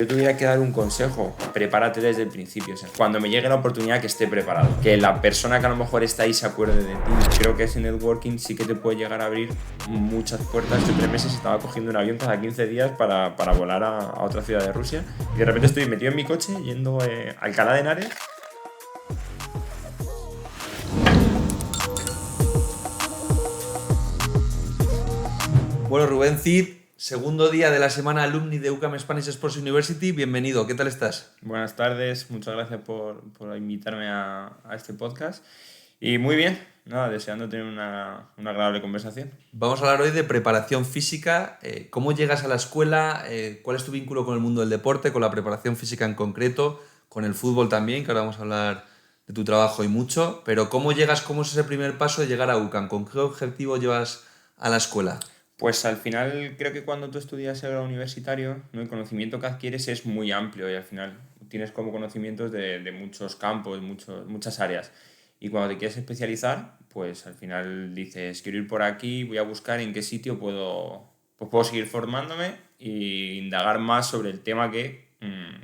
Yo tuviera que dar un consejo, prepárate desde el principio. O sea, cuando me llegue la oportunidad, que esté preparado. Que la persona que a lo mejor está ahí se acuerde de ti. Creo que ese networking sí que te puede llegar a abrir muchas puertas. Yo 3 meses estaba cogiendo un avión cada 15 días para volar a otra ciudad de Rusia. Y de repente estoy metido en mi coche yendo a Alcalá de Henares. Bueno, Rubén Cid, segundo día de la semana alumni de UCAM Spanish Sports University. Bienvenido, ¿qué tal estás? Buenas tardes, muchas gracias por invitarme a este podcast. Y muy bien, nada, deseando tener una agradable conversación. Vamos a hablar hoy de preparación física. ¿Cómo llegas a la escuela? ¿Cuál es tu vínculo con el mundo del deporte, con la preparación física en concreto, con el fútbol también, que ahora vamos a hablar de tu trabajo y mucho? Pero ¿cómo llegas, cómo es ese primer paso de llegar a UCAM? ¿Con qué objetivo llevas a la escuela? Pues al final creo que cuando tú estudias el grado universitario, ¿no? El conocimiento que adquieres es muy amplio y al final tienes como conocimientos de muchos campos, muchas áreas. Y cuando te quieres especializar, pues al final dices, quiero ir por aquí, voy a buscar en qué sitio puedo seguir formándome e indagar más sobre el tema que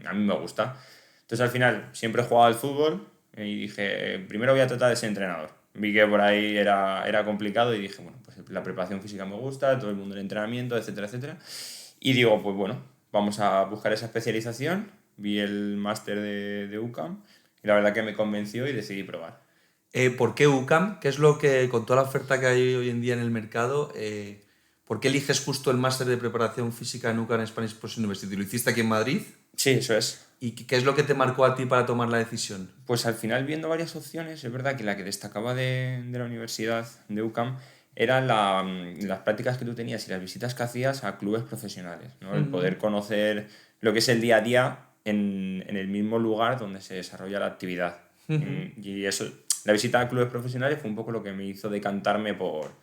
a mí me gusta. Entonces al final siempre he jugado al fútbol y dije, primero voy a tratar de ser entrenador. Vi que por ahí era complicado y dije, bueno, pues la preparación física me gusta, todo el mundo del entrenamiento, etcétera, etcétera. Y digo, pues bueno, vamos a buscar esa especialización. Vi el máster de UCAM y la verdad que me convenció y decidí probar. ¿Por qué UCAM? ¿Qué es lo que, con toda la oferta que hay hoy en día en el mercado, por qué eliges justo el máster de preparación física en UCAM Spanish Sports University? ¿Lo hiciste aquí en Madrid? Sí, eso es. ¿Y qué es lo que te marcó a ti para tomar la decisión? Pues al final, viendo varias opciones, es verdad que la que destacaba de la universidad de UCAM eran las prácticas que tú tenías y las visitas que hacías a clubes profesionales, ¿no? El Ujú. poder conocer lo que es el día a día en el mismo lugar donde se desarrolla la actividad. Ujú. Y eso, la visita a clubes profesionales fue un poco lo que me hizo decantarme por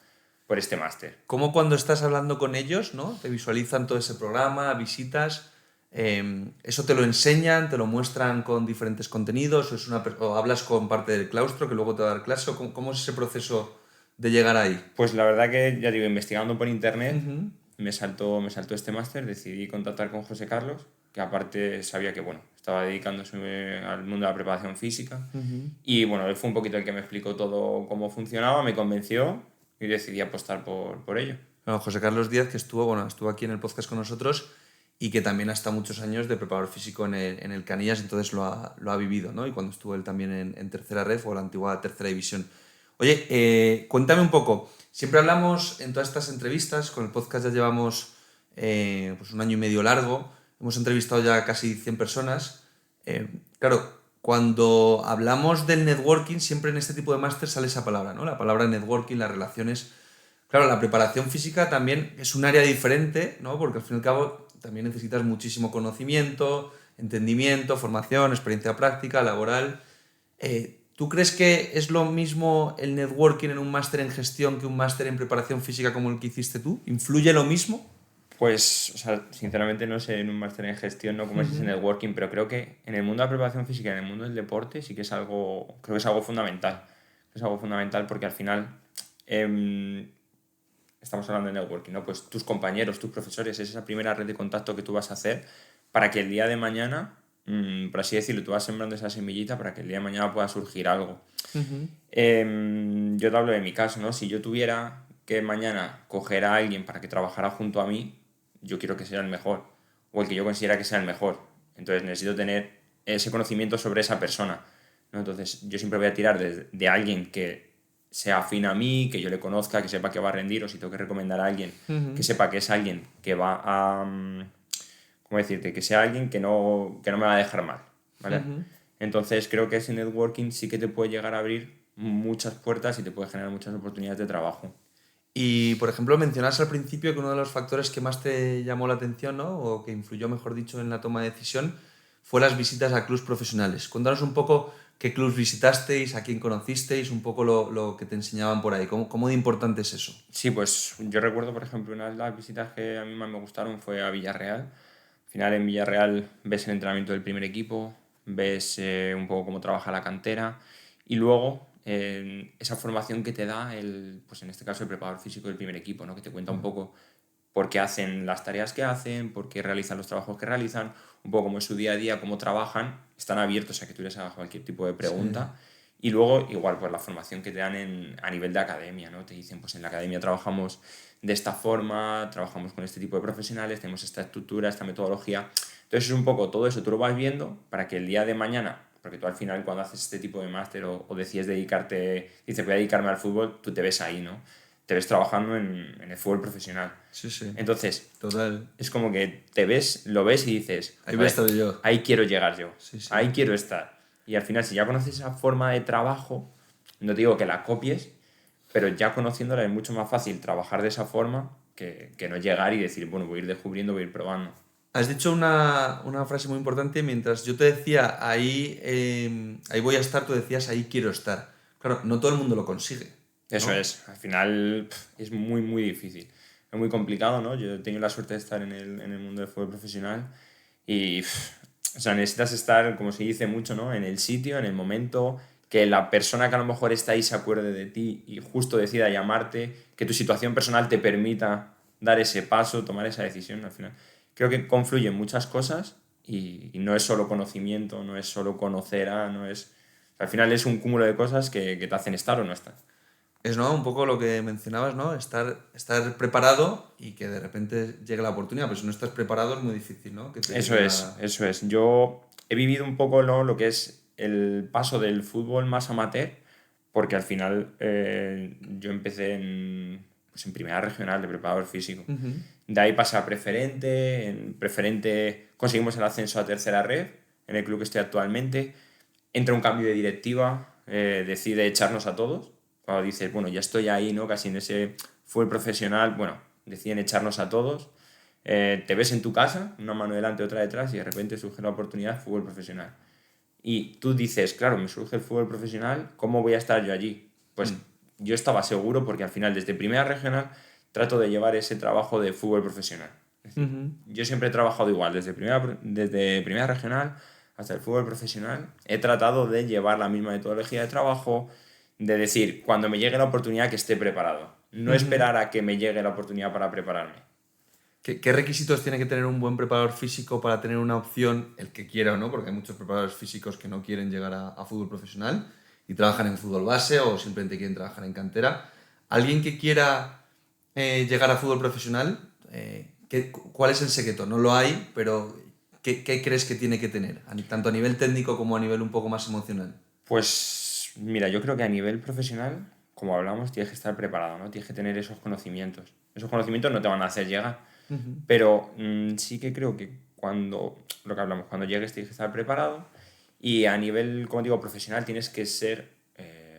este máster. ¿Cómo cuando estás hablando con ellos, ¿no? Te visualizan todo ese programa, visitas, eso te lo enseñan, te lo muestran con diferentes contenidos, o hablas con parte del claustro que luego te va a dar clase, o cómo es ese proceso de llegar ahí? Pues la verdad que, ya digo, investigando por internet, Ujú. me saltó este máster, decidí contactar con José Carlos, que aparte sabía que, bueno, estaba dedicándose al mundo de la preparación física. Ujú. Y bueno, él fue un poquito el que me explicó todo cómo funcionaba, me convenció y decidí apostar por ello. Bueno, José Carlos Díaz, que estuvo aquí en el podcast con nosotros y que también ha estado muchos años de preparador físico en el Canillas, entonces lo ha vivido, ¿no? Y cuando estuvo él también en Tercera Ref o la antigua Tercera División. Oye, cuéntame un poco. Siempre hablamos en todas estas entrevistas, con el podcast ya llevamos pues un año y medio largo, hemos entrevistado ya casi 100 personas. Claro, cuando hablamos del networking, siempre en este tipo de máster sale esa palabra, ¿no? La palabra networking, las relaciones. Claro, la preparación física también es un área diferente, ¿no? Porque al fin y al cabo también necesitas muchísimo conocimiento, entendimiento, formación, experiencia práctica, laboral. ¿Tú crees que es lo mismo el networking en un máster en gestión que un máster en preparación física como el que hiciste tú? ¿Influye lo mismo? Pues, o sea, sinceramente no sé en un máster en gestión, no cómo es ese Ujú. networking, pero creo que en el mundo de la preparación física y en el mundo del deporte sí que creo que es algo fundamental. Es algo fundamental porque al final em, estamos hablando de networking, ¿no? Pues tus compañeros, tus profesores, es esa primera red de contacto que tú vas a hacer para que el día de mañana, por así decirlo, tú vas sembrando esa semillita para que el día de mañana pueda surgir algo. Ujú. Yo te hablo de mi caso, ¿no? Si yo tuviera que mañana coger a alguien para que trabajara junto a mí, yo quiero que sea el mejor, o el que yo considera que sea el mejor. Entonces necesito tener ese conocimiento sobre esa persona, ¿no? Entonces yo siempre voy a tirar de alguien que sea afín a mí, que yo le conozca, que sepa que va a rendir, o si tengo que recomendar a alguien, que Ujú. sepa que es alguien que va a... ¿Cómo decirte? Que sea alguien que no me va a dejar mal, ¿vale? Ujú. Entonces creo que ese networking sí que te puede llegar a abrir muchas puertas y te puede generar muchas oportunidades de trabajo. Y, por ejemplo, mencionas al principio que uno de los factores que más te llamó la atención, ¿no? O que influyó, mejor dicho, en la toma de decisión, fue las visitas a clubs profesionales. Cuéntanos un poco qué clubs visitasteis, a quién conocisteis, un poco lo que te enseñaban por ahí. ¿Cómo de importante es eso? Sí, pues yo recuerdo, por ejemplo, una de las visitas que a mí más me gustaron fue a Villarreal. Al final en Villarreal ves el entrenamiento del primer equipo, ves un poco cómo trabaja la cantera y luego esa formación que te da pues en este caso el preparador físico del primer equipo, ¿no? Que te cuenta un poco por qué hacen las tareas que hacen, por qué realizan los trabajos que realizan, un poco cómo es su día a día, cómo trabajan, están abiertos a que tú les hagas cualquier tipo de pregunta. Sí. Y luego, igual, pues la formación que te dan a nivel de academia, ¿no? Te dicen, pues en la academia trabajamos de esta forma, trabajamos con este tipo de profesionales, tenemos esta estructura, esta metodología. Entonces es un poco todo eso, tú lo vas viendo para que el día de mañana, porque tú al final cuando haces este tipo de máster o decides dedicarte, dices voy a dedicarme al fútbol, tú te ves ahí, ¿no? Te ves trabajando en el fútbol profesional. Sí, sí. Entonces, Total. es como que te ves, lo ves y dices, Ahí voy a estar yo. ahí quiero llegar yo, Sí, sí. ahí quiero estar. Y al final, si ya conoces esa forma de trabajo, no te digo que la copies, pero ya conociéndola es mucho más fácil trabajar de esa forma que no llegar y decir, bueno, voy a ir descubriendo, voy a ir probando. Has dicho una frase muy importante. Mientras yo te decía, ahí voy a estar, tú decías, ahí quiero estar. Claro, no todo el mundo lo consigue, Eso ¿no? es, al final es muy, muy difícil. Es muy complicado, ¿no? Yo he tenido la suerte de estar en el mundo del fútbol profesional y, o sea, necesitas estar, como se dice mucho, ¿no? En el sitio, en el momento, que la persona que a lo mejor está ahí se acuerde de ti y justo decida llamarte, que tu situación personal te permita dar ese paso, tomar esa decisión, al final. Creo que confluyen muchas cosas y no es solo conocimiento, no es solo conocer no es... Al final es un cúmulo de cosas que te hacen estar o no estar. Es, ¿no? Un poco lo que mencionabas, ¿no? Estar preparado y que de repente llegue la oportunidad, pero si no estás preparado es muy difícil, ¿no? Que te Eso llegue es, la... eso es. Yo he vivido un poco, ¿no?, lo que es el paso del fútbol más amateur, porque al final yo empecé pues en primera regional de preparador físico. Ujú. De ahí pasé a preferente, en preferente conseguimos el ascenso a tercera red, en el club que estoy actualmente. Entra un cambio de directiva, decide echarnos a todos. Cuando dices, bueno, ya estoy ahí, ¿no? Casi en ese fútbol profesional, bueno, deciden echarnos a todos. Te ves en tu casa, una mano delante, otra detrás, y de repente surge la oportunidad de fútbol profesional. Y tú dices, claro, me surge el fútbol profesional, ¿cómo voy a estar yo allí? Pues Mm. yo estaba seguro porque al final, desde primera regional, trato de llevar ese trabajo de fútbol profesional. Es decir, Ujú. yo siempre he trabajado igual, desde primera regional hasta el fútbol profesional. He tratado de llevar la misma metodología de trabajo, de decir, cuando me llegue la oportunidad, que esté preparado. No Ujú. esperar a que me llegue la oportunidad para prepararme. ¿Qué requisitos tiene que tener un buen preparador físico para tener una opción, el que quiera o no? Porque hay muchos preparadores físicos que no quieren llegar a fútbol profesional y trabajan en fútbol base o simplemente quieren trabajar en cantera. Alguien que quiera llegar a fútbol profesional, ¿cuál es el secreto? No lo hay, pero ¿qué crees que tiene que tener? Tanto a nivel técnico como a nivel un poco más emocional. Pues mira, yo creo que a nivel profesional, como hablamos, tienes que estar preparado, ¿no? Tienes que tener esos conocimientos. Esos conocimientos no te van a hacer llegar, Ujú. pero sí que creo que lo que hablamos, cuando llegues tienes que estar preparado y a nivel, como digo, profesional tienes que ser,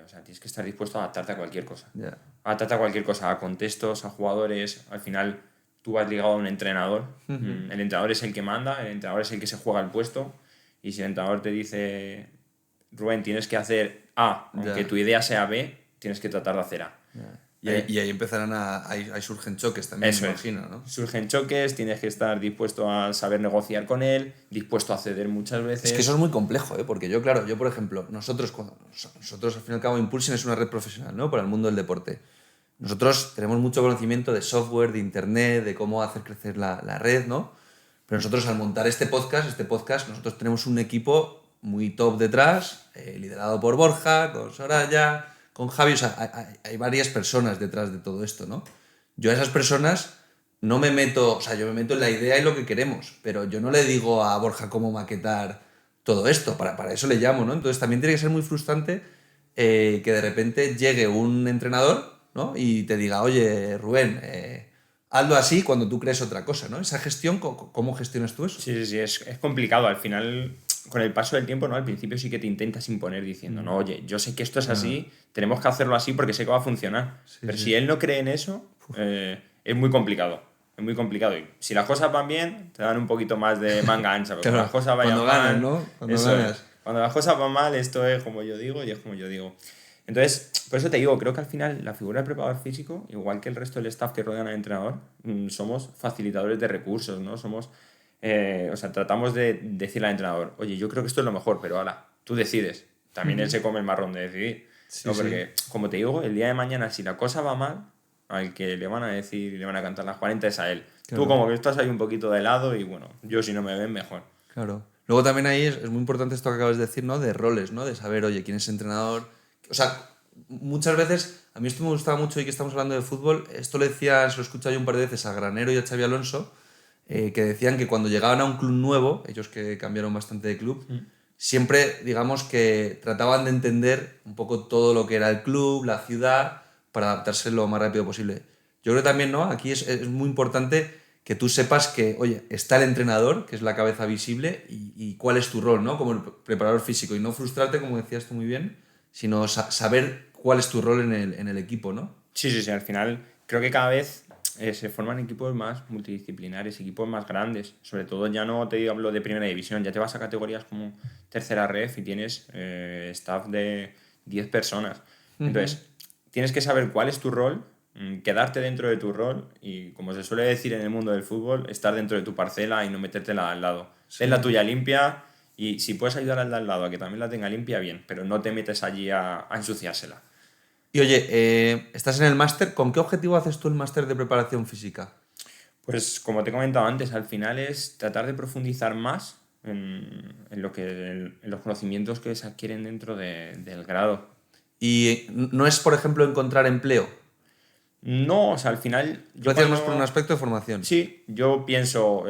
o sea, tienes que estar dispuesto a adaptarte a cualquier cosa. Ya. Adaptarte a cualquier cosa, a contextos, a jugadores, al final tú vas ligado a un entrenador. Ujú. El entrenador es el que manda, el entrenador es el que se juega el puesto y si el entrenador te dice Rubén, tienes que hacer A, aunque Ya. tu idea sea B, tienes que tratar de hacer A. Ya. ¿Vale? Y ahí empezarán ahí surgen choques también, me Eso es. imagino, ¿no? Surgen choques, tienes que estar dispuesto a saber negociar con él, dispuesto a ceder muchas Es que eso es veces. muy complejo, ¿eh? Porque yo, claro, por ejemplo, nosotros al fin y al cabo, Impulsion es una red profesional, ¿no? Para el mundo del deporte. Nosotros tenemos mucho conocimiento de software, de internet, de cómo hacer crecer la red, ¿no? Pero nosotros al montar este podcast, nosotros tenemos un equipo muy top detrás, liderado por Borja, con Soraya, con Javi, o sea, hay varias personas detrás de todo esto, ¿no? Yo a esas personas no me meto, o sea, yo me meto en la idea y lo que queremos, pero yo no le digo a Borja cómo maquetar todo esto, para eso le llamo, ¿no? Entonces también tiene que ser muy frustrante que de repente llegue un entrenador, ¿no? Y te diga, oye, Rubén, hazlo así cuando tú crees otra cosa, ¿no? Esa gestión, ¿cómo gestionas tú eso? Sí, sí, sí, es complicado. Al final, con el paso del tiempo, ¿no? Al principio sí que te intentas imponer diciendo, no, oye, yo sé que esto es Ah, así, tenemos que hacerlo así porque sé que va a funcionar. sí, Pero sí. si él no cree en eso, es muy complicado. Es muy complicado. Y si las cosas van bien, te dan un poquito más de manga ancha. Pero cuando las Claro, cosas vayan cuando ganas, mal, ¿no? Cuando eso es. ganas. Cuando las cosas van mal, esto es como yo digo y es como yo digo. Entonces, por eso te digo, creo que al final la figura del preparador físico, igual que el resto del staff que rodean al entrenador, somos facilitadores de recursos, ¿no? Somos, o sea, tratamos de decirle al entrenador, oye, yo creo que esto es lo mejor, pero ala, tú decides. También él se come el marrón de decidir. Sí, ¿No? sí. Porque, como te digo, el día de mañana, si la cosa va mal, al que le van a decir y le van a cantar las 40 es a él. Claro. Tú como que estás ahí un poquito de lado y bueno, yo si no me ven, mejor. Claro. Luego también ahí es muy importante esto que acabas de decir, ¿no? De roles, ¿no? De saber, oye, quién es entrenador. O sea, muchas veces, a mí esto me gustaba mucho y que estamos hablando de fútbol, esto le decía, se lo he escuchado yo un par de veces a Granero y a Xavi Alonso, que decían que cuando llegaban a un club nuevo, ellos que cambiaron bastante de club, siempre, digamos, que trataban de entender un poco todo lo que era el club, la ciudad, para adaptarse lo más rápido posible. Yo creo también, ¿no? Aquí es muy importante que tú sepas que, oye, está el entrenador, que es la cabeza visible, y cuál es tu rol, ¿no? Como el preparador físico. Y no frustrarte, como decías tú muy bien, sino saber cuál es tu rol en el equipo, ¿no? Sí, sí, sí, al final creo que cada vez se forman equipos más multidisciplinares, equipos más grandes. Sobre todo ya no te hablo de primera división, ya te vas a categorías como tercera ref y tienes staff de 10 personas. Entonces, tienes que saber cuál es tu rol, quedarte dentro de tu rol y, como se suele decir en el mundo del fútbol, estar dentro de tu parcela y no metértela al lado. Ten la tuya limpia y si puedes ayudar al de al lado a que también la tenga limpia, bien, pero no te metes allí a ensuciársela. Y oye, estás en el máster, ¿con qué objetivo haces tú el máster de preparación física? Pues como te he comentado antes, al final es tratar de profundizar más en los conocimientos que se adquieren dentro del grado. Y no es, por ejemplo, encontrar empleo. No, o sea, al final Lo yo hacías más por un cuando... aspecto de formación. Sí, yo pienso,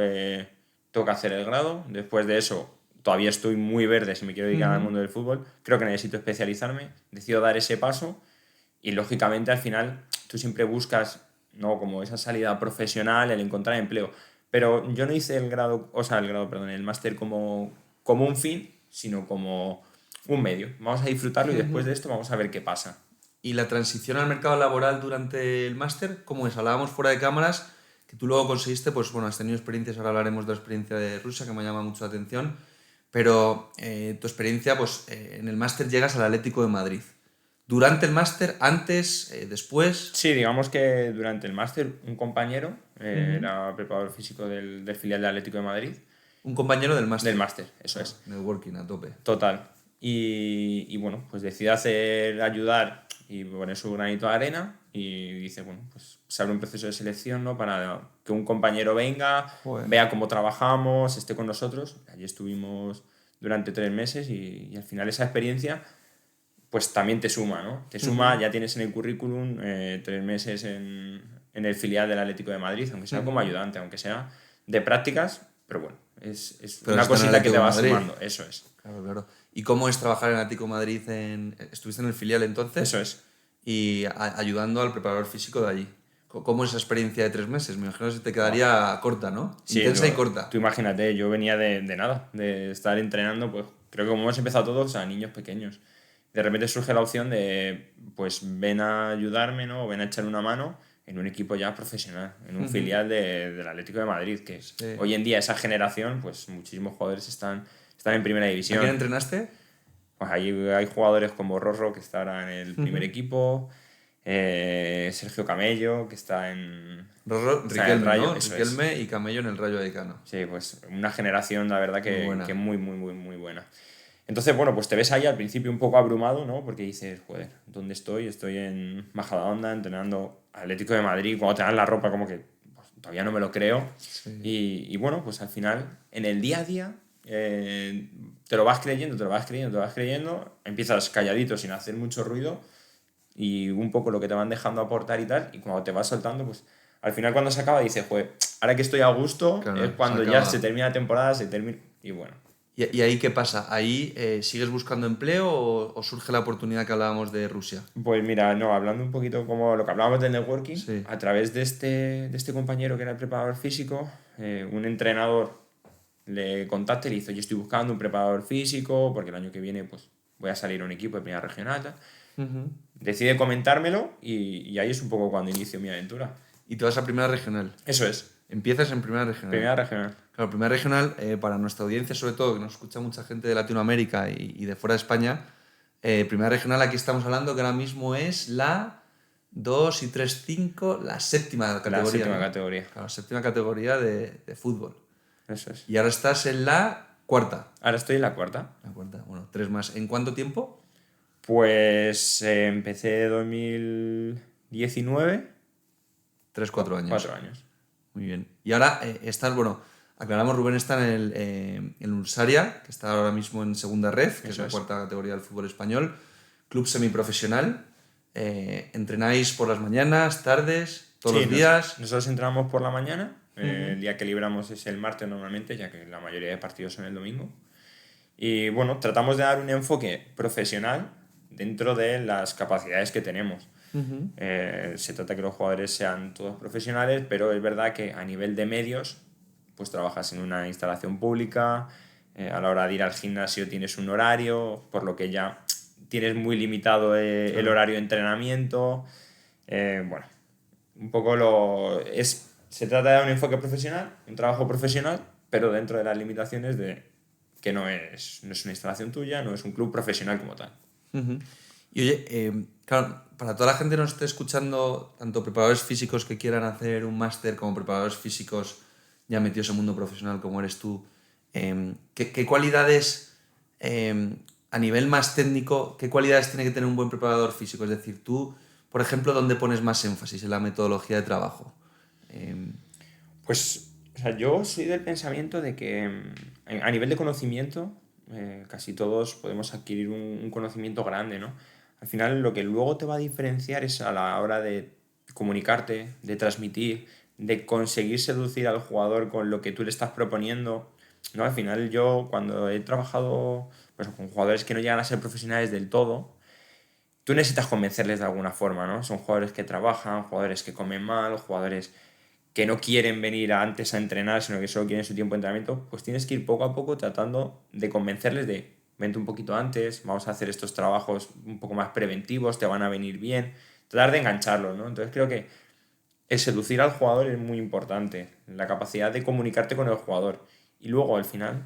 tengo que hacer el grado, después de eso todavía estoy muy verde si me quiero dedicar al mundo del fútbol, creo que necesito especializarme, decido dar ese paso y lógicamente al final tú siempre buscas, ¿no? Como esa salida profesional, el encontrar empleo. Pero yo no hice el grado, o sea, el grado, perdón, el máster como un fin, sino como un medio. Vamos a disfrutarlo y después de esto vamos a ver qué pasa. ¿Y la transición al mercado laboral durante el máster? ¿Cómo es? Hablábamos fuera de cámaras, que tú luego conseguiste, pues bueno, has tenido experiencias, ahora hablaremos de la experiencia de Rusia, que me llama mucho la atención, pero tu experiencia, pues en el máster llegas al Atlético de Madrid. ¿Durante el máster, antes, después? Sí, digamos que durante el máster un compañero, era preparador físico del filial de Atlético de Madrid, Un compañero del del máster. máster, eso es. Networking a tope. Total. Y bueno, pues decide ayudar y poner su granito de arena y dice, bueno, pues se abre un proceso de selección, ¿no? Para que un compañero venga, Joder. vea cómo trabajamos, esté con nosotros. Allí estuvimos durante 3 meses y al final esa experiencia pues también te suma, ¿no? Te suma, ya tienes en el currículum 3 meses en el filial del Atlético de Madrid, aunque sea como ayudante, aunque sea de prácticas, pero bueno, es Pero una está en el cosita que Atlético te de va Madrid. sumando, eso es. Claro, claro. ¿Y cómo es trabajar en Atlético de Madrid? ¿Estuviste en el filial entonces? Eso es. Y ayudando al preparador físico de allí. ¿Cómo es esa experiencia de 3 meses? Me imagino que se te quedaría corta, ¿no? Sí, Intensa y corta. tú imagínate, yo venía de nada, de estar entrenando, pues creo que como hemos empezado todos, a niños pequeños. De repente surge la opción de, pues ven a ayudarme, ¿no? O ven a echar una mano en un equipo ya profesional, en un filial del Atlético de Madrid, que Sí. hoy en día esa generación, pues muchísimos jugadores están en primera ¿A división. quién entrenaste? Pues hay jugadores como Rorro, que está ahora en el primer equipo, Sergio Camello, que está está en el Riquelme, Rayo, ¿no? eso es. Riquelme y Camello en el Rayo Vallecano. Sí, pues una generación, la verdad, Muy buena. que muy, muy, muy, muy buena. Entonces, bueno, pues te ves ahí al principio un poco abrumado, ¿no? Porque dices, joder, ¿dónde estoy? Estoy en Majadahonda entrenando Atlético de Madrid. Cuando te dan la ropa, como que pues, todavía no me lo creo. Sí. Y bueno, pues al final, en el día a día, te lo vas creyendo, te lo vas creyendo, te lo vas creyendo. Empiezas calladito, sin hacer mucho ruido. Y un poco lo que te van dejando aportar y tal. Y cuando te vas soltando, pues al final cuando se acaba dices, joder, ahora que estoy a gusto, Claro, es cuando se ya acaba. se termina la temporada, se termina... Y bueno. ¿Y ahí qué pasa? ¿Ahí sigues buscando empleo o surge la oportunidad que hablábamos de Rusia? Pues mira, no, hablando un poquito como lo que hablábamos del networking, Sí. a través de este compañero que era el preparador físico, un entrenador le contacta y le dice, yo estoy buscando un preparador físico porque el año que viene pues voy a salir a un equipo de primera regional. Tal. Decide comentármelo y ahí es un poco cuando inicio mi aventura. Y te vas a primera regional. Eso es, Empiezas en primera regional. primera regional. Claro, primera regional, para nuestra audiencia, sobre todo, que nos escucha mucha gente de Latinoamérica y de fuera de España, primera regional aquí estamos hablando que ahora mismo es la 2 y 3 5 la séptima categoría. La séptima ¿no? categoría. Claro, séptima categoría de fútbol. Eso es. Y ahora estás en la cuarta. Ahora estoy en la cuarta. La cuarta, bueno, 3 más. ¿En cuánto tiempo? Pues empecé 2019 3-4 años. 4 años. Muy bien. Y ahora estás, bueno, aclaramos, Rubén está en Ursaria, que está ahora mismo en segunda ref, que es la cuarta categoría del fútbol español, club semiprofesional. ¿Entrenáis por las mañanas, tardes, todos los días? Nosotros entrenamos por la mañana. El día que libramos es el martes normalmente, ya que la mayoría de partidos son el domingo. Y bueno, tratamos de dar un enfoque profesional dentro de las capacidades que tenemos. Se trata de que los jugadores sean todos profesionales, pero es verdad que a nivel de medios, pues trabajas en una instalación pública, a la hora de ir al gimnasio tienes un horario, por lo que ya tienes muy limitado el horario de entrenamiento. Bueno, un poco se trata de dar un enfoque profesional, un trabajo profesional, pero dentro de las limitaciones de que no es una instalación tuya, no es un club profesional como tal. Y oye, claro, para toda la gente que nos esté escuchando, tanto preparadores físicos que quieran hacer un máster como preparadores físicos ya metidos en el mundo profesional como eres tú, ¿qué cualidades, a nivel más técnico, qué cualidades tiene que tener un buen preparador físico? Es decir, tú, por ejemplo, ¿dónde pones más énfasis en la metodología de trabajo? Pues, o sea, yo soy del pensamiento de que a nivel de conocimiento, casi todos podemos adquirir un conocimiento grande, ¿no? Al final, lo que luego te va a diferenciar es a la hora de comunicarte, de transmitir, de conseguir seducir al jugador con lo que tú le estás proponiendo, ¿no? Al final, yo cuando he trabajado pues, con jugadores que no llegan a ser profesionales del todo, tú necesitas convencerles de alguna forma, ¿no? Son jugadores que trabajan, jugadores que comen mal, jugadores que no quieren venir antes a entrenar, sino que solo quieren su tiempo de entrenamiento, pues tienes que ir poco a poco tratando de convencerles de, vente un poquito antes, vamos a hacer estos trabajos un poco más preventivos, te van a venir bien, tratar de engancharlos, ¿no? Entonces creo que el seducir al jugador es muy importante, la capacidad de comunicarte con el jugador. Y luego, al final,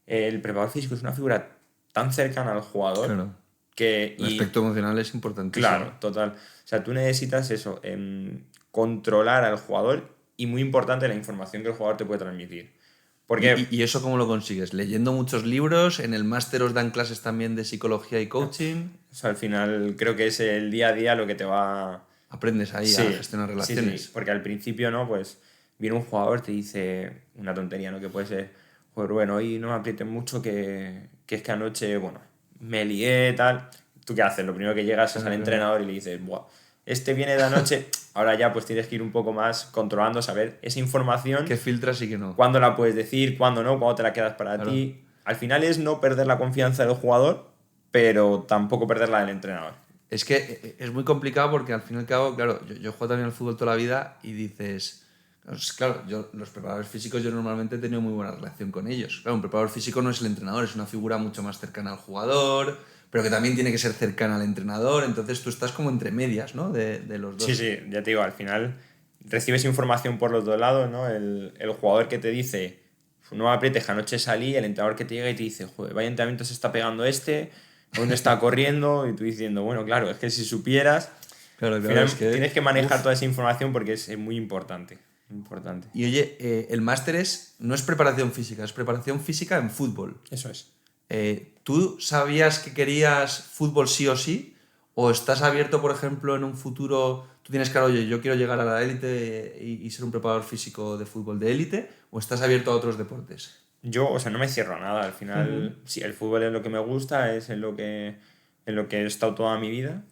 el preparador físico es una figura tan cercana al jugador Claro. que... El aspecto emocional es importantísimo. Claro, total. O sea, tú necesitas eso, controlar al jugador y muy importante la información que el jugador te puede transmitir. Porque, ¿Y eso cómo lo consigues? ¿Leyendo muchos libros? ¿En el máster os dan clases también de psicología y coaching? o sea, al final creo que es el día a día lo que te va... Aprendes ahí a gestionar relaciones. Sí, porque al principio, ¿no? Pues viene un jugador, te dice una tontería, ¿no? Que puede ser, pues bueno, hoy no me aprieten mucho que es que anoche, bueno, me lié, tal. ¿Tú qué haces? Lo primero que llegas es al entrenador y le dices, buah, este viene de anoche, ahora ya pues tienes que ir un poco más controlando, saber esa información. ¿Qué filtras y qué no? Cuándo la puedes decir, cuándo no, cuándo te la quedas para ti. Al final es no perder la confianza del jugador, pero tampoco perderla del entrenador. Es que es muy complicado porque al fin y al cabo, claro, yo juego también al fútbol toda la vida y dices, claro, los preparadores físicos yo normalmente he tenido muy buena relación con ellos. Claro, un preparador físico no es el entrenador, es una figura mucho más cercana al jugador, pero que también tiene que ser cercana al entrenador, entonces tú estás como entre medias, ¿no? De los dos. Sí, ya te digo, al final recibes información por los dos lados, ¿no? El jugador que te dice, no aprietes, que anoche salí, el entrenador que te llega y te dice, joder, vaya entrenamiento se está pegando hoy no está corriendo, y tú diciendo, bueno, claro, es que si supieras, Claro, al final es que... tienes que manejar toda esa información porque es muy importante. Importante. Y oye, el máster no es preparación física, es preparación física en fútbol. Eso es. ¿Tú sabías que querías fútbol sí o sí? ¿O estás abierto, por ejemplo, en un futuro, tú tienes claro, oye, yo quiero llegar a la élite y ser un preparador físico de fútbol de élite? ¿O estás abierto a otros deportes? Yo, o sea, no me cierro a nada. Al final, sí, el fútbol es lo que me gusta, es en lo que he estado toda mi vida.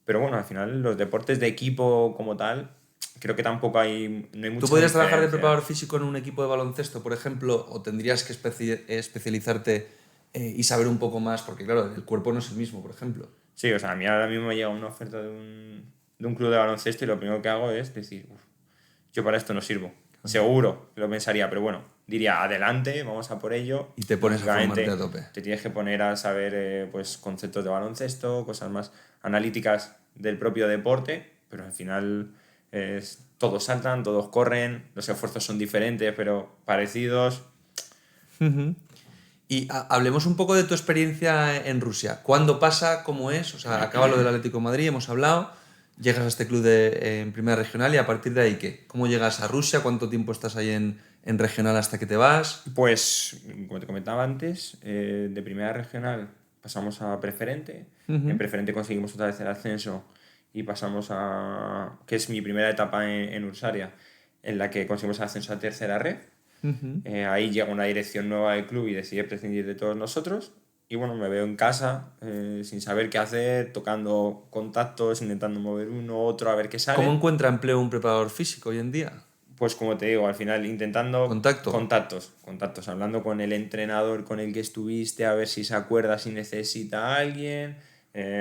Pero bueno, al final, los deportes de equipo como tal, creo que tampoco no hay mucha ¿Tú podrías trabajar de diferencia. preparador físico en un equipo de baloncesto, por ejemplo? ¿O tendrías que especializarte y saber un poco más? Porque claro, el cuerpo no es el mismo, por ejemplo. Sí, o sea, a mí ahora mismo me llega una oferta de un club de baloncesto y lo primero que hago es decir, "Uf, yo para esto no sirvo". Seguro que lo pensaría, pero bueno, diría, adelante, vamos a por ello. Y te pones a Lógicamente, formarte a tope. te tienes que poner a saber pues, conceptos de baloncesto, cosas más analíticas del propio deporte, pero al final todos saltan, todos corren, los esfuerzos son diferentes, pero parecidos. Y hablemos un poco de tu experiencia en Rusia. ¿Cuándo pasa? ¿Cómo es? O sea, acaba lo del Atlético de Madrid, hemos hablado, llegas a este club en Primera Regional y a partir de ahí, ¿qué? ¿Cómo llegas a Rusia? ¿Cuánto tiempo estás ahí en Regional hasta que te vas? Pues, como te comentaba antes, de Primera Regional pasamos a Preferente. En Preferente conseguimos otra vez el ascenso y pasamos a, que es mi primera etapa en Ursaria, en la que conseguimos el ascenso a tercera red. Ahí llega una dirección nueva del club y decide prescindir de todos nosotros. Y bueno, me veo en casa, sin saber qué hacer, tocando contactos, intentando mover uno, otro, a ver qué ¿Cómo sale. encuentra empleo un preparador físico hoy en día? Pues como te digo, al final intentando Contacto. contactos, hablando con el entrenador con el que estuviste, a ver si se acuerda si necesita a alguien,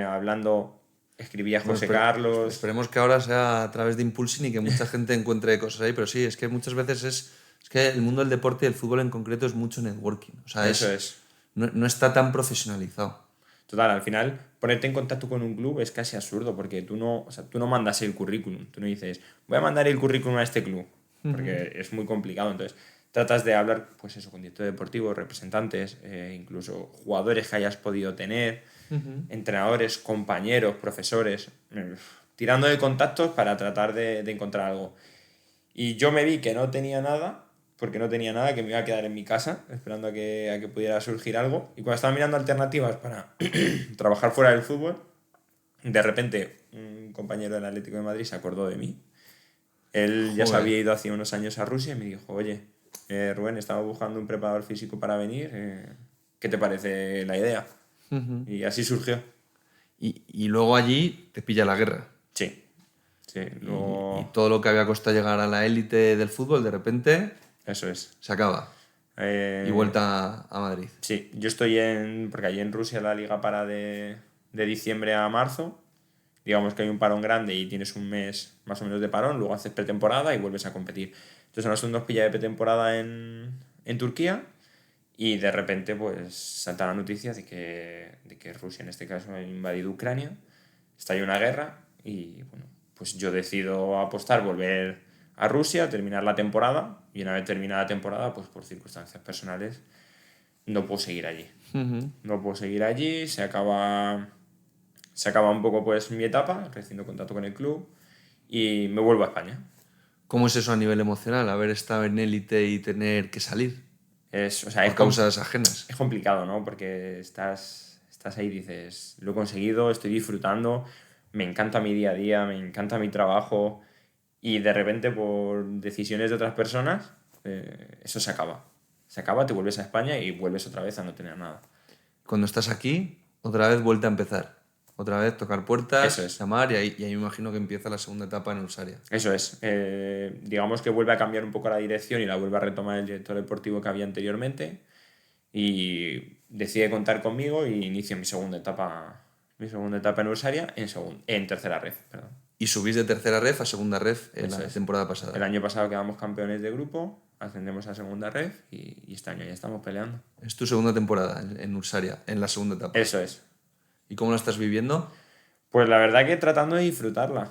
hablando, escribía Bueno, José Carlos. esperemos que ahora sea a través de Impulsing y que mucha gente encuentre cosas ahí, pero sí, es que muchas veces es que el mundo del deporte y el fútbol en concreto es mucho networking. O sea, Eso es. no está tan profesionalizado. Total, al final, ponerte en contacto con un club es casi absurdo porque tú no mandas el currículum, tú no dices, voy a mandar el currículum a este club, porque es muy complicado. Entonces, tratas de hablar, pues eso, con directores deportivos, representantes, incluso jugadores que hayas podido tener, entrenadores, compañeros, profesores, tirando de contactos para tratar de encontrar algo. Y yo me vi que no tenía nada, porque no tenía nada, que me iba a quedar en mi casa esperando a que pudiera surgir algo. Y cuando estaba mirando alternativas para trabajar fuera del fútbol, de repente un compañero del Atlético de Madrid se acordó de mí. Él ya se Joder. había ido hace unos años a Rusia y me dijo, oye, Rubén, estaba buscando un preparador físico para venir, ¿qué te parece la idea? Y así surgió. Y luego allí te pilla la guerra. Sí, sí, Y luego... todo lo que había costado llegar a la élite del fútbol, de repente Eso es. se acaba. Y vuelta a Madrid. Sí, yo estoy en... Porque allí en Rusia la liga para de diciembre a marzo. Digamos que hay un parón grande y tienes un mes más o menos de parón, luego haces pretemporada y vuelves a competir. Entonces a nosotros nos pilla de pretemporada en Turquía y de repente pues salta la noticia de que Rusia en este caso ha invadido Ucrania, está ahí una guerra y bueno, pues yo decido apostar, volver a Rusia, terminar la temporada y una vez terminada la temporada pues por circunstancias personales no puedo seguir allí. No puedo seguir allí, se acaba un poco pues mi etapa, recién contacto con el club y me vuelvo a España. ¿Cómo es eso a nivel emocional? Haber estado en élite y tener que salir O sea, por causas ajenas. es complicado, ¿no? Porque estás ahí y dices, lo he conseguido, estoy disfrutando, me encanta mi día a día, me encanta mi trabajo y de repente por decisiones de otras personas eso se acaba. Se acaba, te vuelves a España y vuelves otra vez a no tener nada. Cuando estás aquí, otra vez vuelta a empezar. Otra vez tocar puertas, Eso es. llamar y ahí me imagino que empieza la segunda etapa en Ursaria. Eso es. Digamos que vuelve a cambiar un poco la dirección y la vuelve a retomar el director deportivo que había anteriormente y decide contar conmigo y inicio mi segunda etapa en Ursaria en tercera ref, perdón. Y subís de tercera ref a segunda ref en Eso la es. temporada pasada. El año pasado quedamos campeones de grupo, ascendemos a segunda ref y este año ya estamos peleando. Es tu segunda temporada en Ursaria, en la segunda etapa. Eso es. ¿Y cómo la estás viviendo? Pues la verdad que tratando de disfrutarla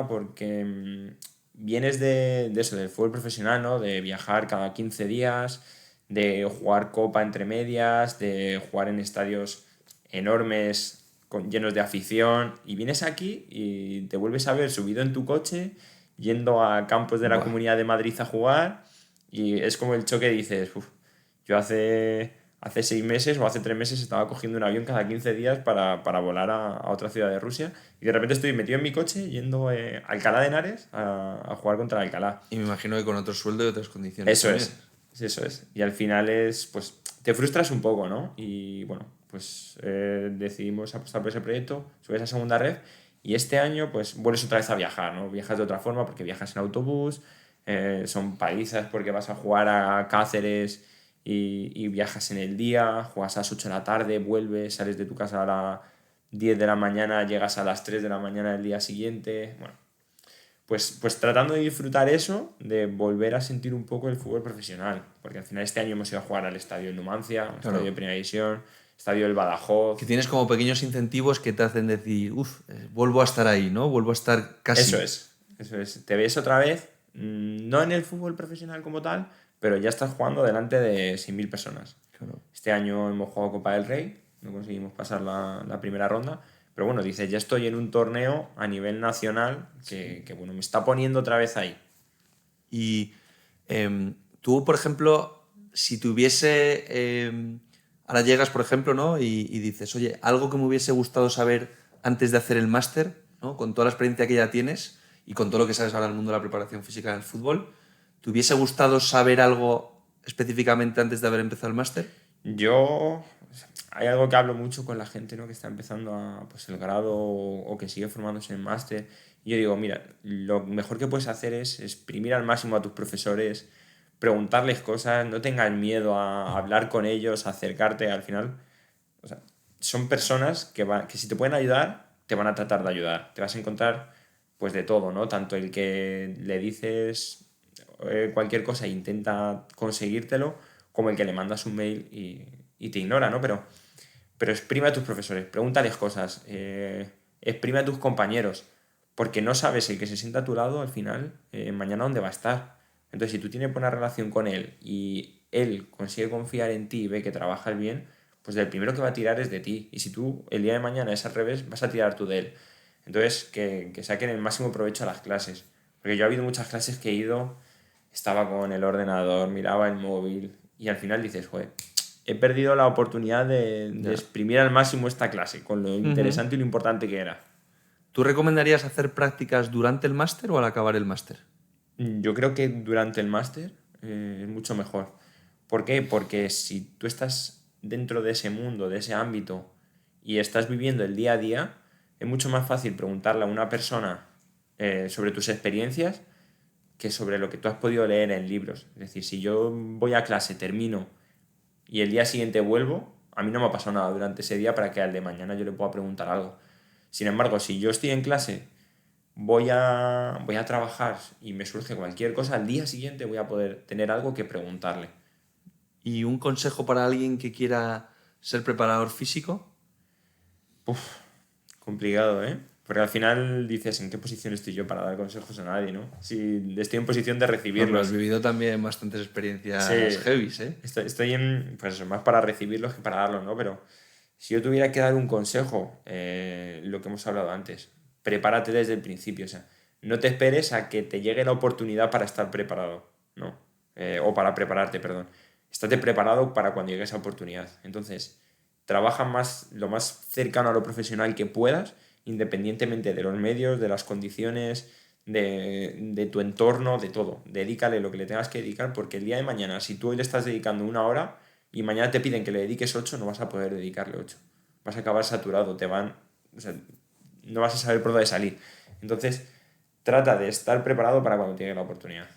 porque vienes de eso, del fútbol profesional, ¿no? De viajar cada 15 días, de jugar copa entre medias, de jugar en estadios enormes, llenos de afición, y vienes aquí y te vuelves a ver subido en tu coche, yendo a campos de la Buah. Comunidad de Madrid a jugar, y es como el choque, dices, "Uf, yo hace 6 meses o hace 3 meses estaba cogiendo un avión cada 15 días para volar a otra ciudad de Rusia y de repente estoy metido en mi coche yendo a Alcalá de Henares a jugar contra el Alcalá. Y me imagino que con otro sueldo y otras condiciones. Eso también. eso es. Y al final pues te frustras un poco, ¿no? Y bueno, pues decidimos apostar por ese proyecto, subes a segunda red y este año pues vuelves otra vez a viajar, ¿no? Viajas de otra forma porque viajas en autobús, son palizas porque vas a jugar a Cáceres y viajas en el día, juegas a las 8 de la tarde, vuelves, sales de tu casa a las 10 de la mañana, llegas a las 3 de la mañana del día siguiente. Bueno, pues tratando de disfrutar eso, de volver a sentir un poco el fútbol profesional, porque al final este año hemos ido a jugar al estadio de Numancia, al estadio de Primera División, estadio del Badajoz. Que tienes como pequeños incentivos que te hacen decir, vuelvo a estar ahí, ¿no? Vuelvo a estar casi. Eso es. Te ves otra vez, no en el fútbol profesional como tal, pero ya estás jugando delante de 6.000 personas. Claro. Este año hemos jugado Copa del Rey, no conseguimos pasar la primera ronda, pero bueno, dices, ya estoy en un torneo a nivel nacional que bueno, me está poniendo otra vez ahí. Y tú, por ejemplo, si tuviese... ahora llegas, por ejemplo, ¿no? Y dices, oye, algo que me hubiese gustado saber antes de hacer el máster, ¿no? Con toda la experiencia que ya tienes y con todo lo que sabes ahora del mundo de la preparación física en el fútbol, ¿te hubiese gustado saber algo específicamente antes de haber empezado el máster? Yo, hay algo que hablo mucho con la gente, ¿no? Que está empezando pues, el grado o que sigue formándose en máster. Y yo digo, mira, lo mejor que puedes hacer es exprimir al máximo a tus profesores, preguntarles cosas, no tengas miedo a hablar con ellos, a acercarte al final. O sea, son personas que si te pueden ayudar, te van a tratar de ayudar. Te vas a encontrar pues de todo, ¿no? Tanto el que le dices cualquier cosa e intenta conseguírtelo, como el que le mandas un mail y te ignora, ¿no? Pero exprime a tus profesores, pregúntales cosas, exprime a tus compañeros, porque no sabes el que se sienta a tu lado al final, mañana dónde va a estar. Entonces, si tú tienes buena relación con él y él consigue confiar en ti y ve que trabajas bien, pues el primero que va a tirar es de ti. Y si tú el día de mañana es al revés, vas a tirar tú de él. Entonces, que saquen el máximo provecho a las clases. Porque yo ha habido muchas clases que he ido, estaba con el ordenador, miraba el móvil y al final dices, joder, he perdido la oportunidad de Ya. exprimir al máximo esta clase, con lo Ujú. interesante y lo importante que era. ¿Tú recomendarías hacer prácticas durante el máster o al acabar el máster? Yo creo que durante el máster es mucho mejor. ¿Por qué? Porque si tú estás dentro de ese mundo, de ese ámbito, y estás viviendo el día a día, es mucho más fácil preguntarle a una persona sobre tus experiencias que sobre lo que tú has podido leer en libros. Es decir, si yo voy a clase, termino y el día siguiente vuelvo, a mí no me ha pasado nada durante ese día para que al de mañana yo le pueda preguntar algo. Sin embargo, si yo estoy en clase, voy a trabajar y me surge cualquier cosa, al día siguiente voy a poder tener algo que preguntarle. ¿Y un consejo para alguien que quiera ser preparador físico? Complicado, ¿eh? Porque al final dices, ¿en qué posición estoy yo para dar consejos a nadie, no? Si estoy en posición de Hombre, has recibirlos. vivido también bastantes Sí, experiencias heavies, ¿eh? estoy en, pues eso, más para recibirlos que para darlos, ¿no? Pero si yo tuviera que dar un consejo, lo que hemos hablado antes, prepárate desde el principio, o sea, no te esperes a que te llegue la oportunidad para estar preparado, ¿no? O para prepararte, perdón. Estate preparado para cuando llegue esa oportunidad. Entonces, trabaja lo más cercano a lo profesional que puedas, independientemente de los medios, de las condiciones, de tu entorno, de todo. Dedícale lo que le tengas que dedicar, porque el día de mañana, si tú hoy le estás dedicando 1 hora y mañana te piden que le dediques 8, no vas a poder dedicarle 8. Vas a acabar saturado, o sea, no vas a saber por dónde salir. Entonces, trata de estar preparado para cuando llegue la oportunidad.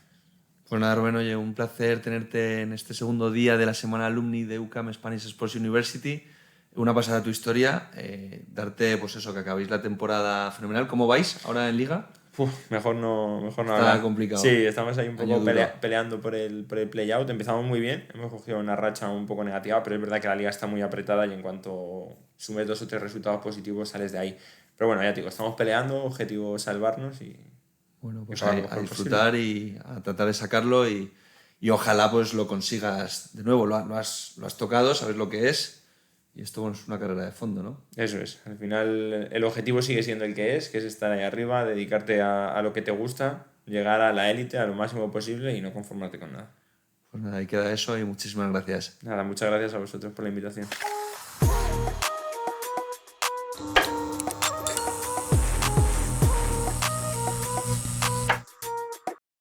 Pues nada, Rubén, oye, un placer tenerte en este segundo día de la semana alumni de UCAM Spanish Sports University. Una pasada tu historia, darte, pues eso, que acabéis la temporada fenomenal. ¿Cómo vais ahora en Liga? Mejor no Está hablar. Sí, complicado. estamos ahí un Año poco duro. peleando por el play-out. Empezamos muy bien, hemos cogido una racha un poco negativa, pero es verdad que la liga está muy apretada y en cuanto sumes 2 o 3 resultados positivos sales de ahí. Pero bueno, ya te digo, estamos peleando, objetivo salvarnos Bueno, y pues acabar lo a mejor posible. disfrutar y a tratar de sacarlo y ojalá pues lo consigas de nuevo. Lo has tocado, sabes lo que es y esto bueno, es una carrera de fondo, ¿no? Eso es, al final el objetivo sigue siendo el que es estar ahí arriba, dedicarte a lo que te gusta, llegar a la élite a lo máximo posible y no conformarte con nada. Pues nada, ahí queda eso y muchísimas gracias. Nada, muchas gracias a vosotros por la invitación.